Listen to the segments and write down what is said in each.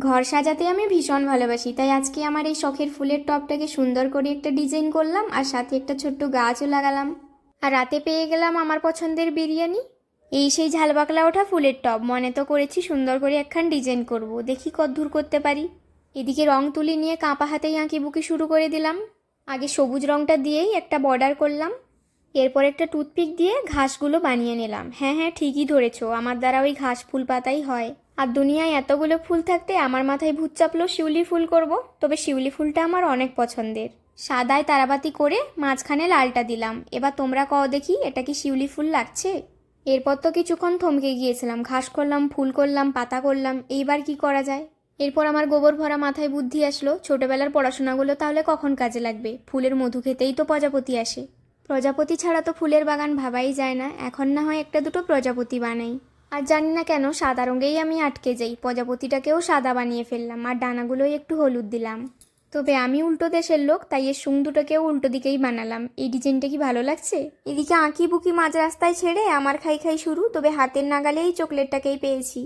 ঘর সাজাতে আমি ভীষণ ভালোবাসি, তাই আজকে আমার এই শখের ফুলের টবটাকে সুন্দর করে একটা ডিজাইন করলাম আর সাথে একটা ছোট্ট গাছও লাগালাম। আর রাতে পেয়ে গেলাম আমার পছন্দের বিরিয়ানি। এই সেই ঝালবাকলা ওঠা ফুলের টব, মনে তো করেছি সুন্দর করে একখান ডিজাইন করব, দেখি কতদূর করতে পারি। এদিকে রং তুলি নিয়ে কাঁপা হাতেই আঁকি বুকি শুরু করে দিলাম। আগে সবুজ রংটা দিয়েই একটা বর্ডার করলাম, এরপর একটা টুথপিক দিয়ে ঘাসগুলো বানিয়ে নিলাম। হ্যাঁ হ্যাঁ, ঠিকই ধরেছো, আমার দ্বারা ওই ঘাস ফুল পাতাই হয়। আর দুনিয়ায় এতগুলো ফুল থাকতে আমার মাথায় ভূত চাপলো শিউলি ফুল করব। তবে শিউলি ফুলটা আমার অনেক পছন্দের। সাদায় তারাবাতি করে মাঝখানে লালটা দিলাম। এবার তোমরা কও দেখি, এটা কি শিউলি ফুল লাগছে? এরপর তো কিছুক্ষণ থমকে গিয়েছিলাম, ঘাস করলাম, ফুল করলাম, পাতা করলাম, এইবার কি করা যায়। এরপর আমার গোবর ভরা মাথায় বুদ্ধি আসলো, ছোটবেলার পড়াশোনাগুলো তাহলে কখন কাজে লাগবে। ফুলের মধু খেতেই তো প্রজাপতি আসে, প্রজাপতি ছাড়া তো ফুলের বাগান ভাবাই যায় না। এখন না হয় একটা দুটো প্রজাপতি বানাই। আর জানি না কেন সাদা রঙেই আমি আটকে যাই, প্রজাপতিটাকেও সাদা বানিয়ে ফেললাম আর ডানাগুলোই একটু হলুদ দিলাম। তবে আমি উল্টো দেশের লোক, তাই এর শুং দুটোকেও উল্টো দিকেই বানালাম। এই ডিজাইনটা কি ভালো লাগছে? এদিকে আঁকি বুকি মাঝ রাস্তায় ছেড়ে আমার খাই খাই শুরু, তবে হাতের নাগালে এই চকলেটটাকেই পেয়েছি।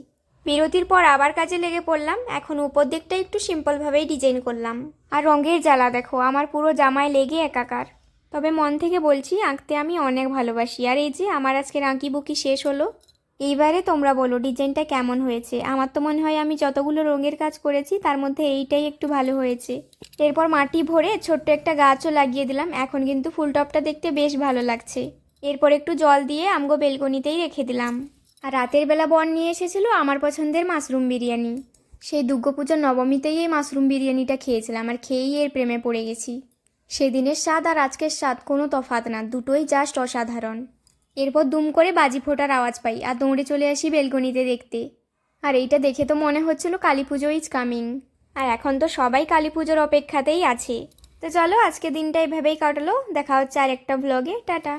বিরতির পর আবার কাজে লেগে পড়লাম। এখন উপর দিকটা একটু সিম্পলভাবেই ডিজাইন করলাম। আর রঙের জ্বালা দেখো, আমার পুরো জামায় লেগে একাকার। তবে মন থেকে বলছি, আঁকতে আমি অনেক ভালোবাসি। আর এই যে আমার আজকের আঁকি বুকি শেষ হলো। এইবারে তোমরা বলো ডিজাইনটা কেমন হয়েছে। আমার তো মনে হয় আমি যতগুলো রঙের কাজ করেছি তার মধ্যে এইটাই একটু ভালো হয়েছে। এরপর মাটি ভরে ছোট্ট একটা গাছও লাগিয়ে দিলাম। এখন কিন্তু ফুলটপটা দেখতে বেশ ভালো লাগছে। এরপর একটু জল দিয়ে আমগো বেলকনিতেই রেখে দিলাম। আর রাতের বেলা বর নিয়ে এসেছিল আমার পছন্দের মাশরুম বিরিয়ানি। সেই দুর্গাপুজোর নবমীতেই এই মাশরুম বিরিয়ানিটা খেয়েছিলাম, আর খেয়েই এর প্রেমে পড়ে গেছি। সেদিনের স্বাদ আর আজকের স্বাদ কোনো তফাৎ না, দুটোই জাস্ট অসাধারণ। এরপর দুম করে বাজি ফোটার আওয়াজ পাই আর দৌড়ে চলে আসি বেলকনিতে দেখতে। আর এইটা দেখে তো মনে হচ্ছিল কালী পুজো ইজ কামিং। আর এখন তো সবাই কালী পুজোর অপেক্ষাতেই আছে। তো চলো, আজকে দিনটা এভাবেই কাটালো। দেখা হচ্ছে আর একটা ভ্লগে। টাটা।